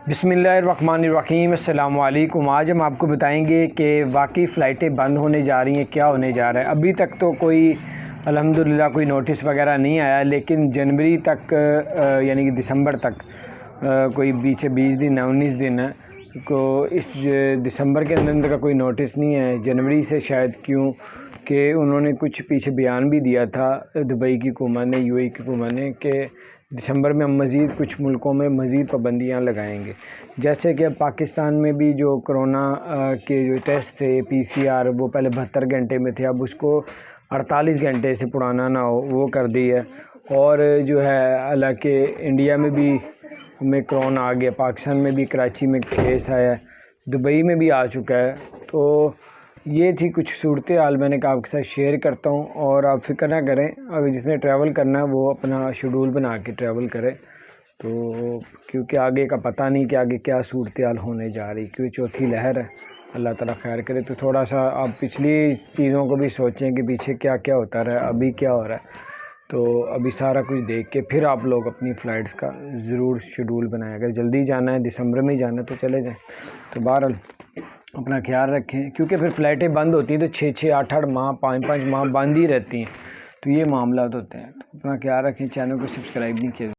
बिस्मिल्लाहिर्रहमानिर्रहीम। अस्सलाम वालेकुम। आज हम आपको बताएंगे कि वाकई फ़्लाइटें बंद होने जा रही हैं, क्या होने जा रहा है। अभी तक तो कोई अल्हम्दुलिल्लाह कोई नोटिस वगैरह नहीं आया, लेकिन जनवरी तक यानी कि दिसंबर तक कोई पीछे 20 दिन है, 19 दिन है को इस दिसंबर के अंदर का कोई नोटिस नहीं है। जनवरी से शायद क्यों कि उन्होंने कुछ पीछे बयान भी दिया था दुबई की हुकूमत ने, यूएई की हुकूमत ने, कि दिसंबर में हम मज़ीद कुछ मुल्कों में मज़ीद पाबंदियाँ लगाएंगे। जैसे कि अब पाकिस्तान में भी जो कोरोना के जो टेस्ट थे पीसीआर, वो पहले 72 घंटे में थे, अब उसको 48 घंटे से पुराना ना हो वो कर दी है। और जो है हालांकि इंडिया में भी हमें कोरोना आ गया, पाकिस्तान में भी कराची में केस आया, दुबई में भी आ चुका है। तो ये थी कुछ सूरत हाल, मैंने कहा आपके साथ शेयर करता हूँ। और आप फिक्र ना करें, अगर जिसने ट्रैवल करना है वो अपना शेड्यूल बना के ट्रैवल करे, तो क्योंकि आगे का पता नहीं कि आगे क्या सूरत हाल होने जा रही, क्योंकि चौथी लहर है। अल्लाह ताला खैर करे। तो थोड़ा सा आप पिछली चीज़ों को भी सोचें कि पीछे क्या क्या होता रहा है, अभी क्या हो रहा है। तो अभी सारा कुछ देख के फिर आप लोग अपनी फ़्लाइट्स का ज़रूर शेड्यूल बनाएं। अगर जल्दी जाना है, दिसंबर में ही जाना है, तो चले जाएं। तो बहरहाल अपना ख्याल रखें, क्योंकि फिर फ़्लाइटें बंद होती हैं तो 6-6, 8-8 माह, 5-5 माह बंद ही रहती हैं। तो ये मामला होते हैं। तो अपना ख्याल रखें। चैनल को सब्सक्राइब नहीं किया।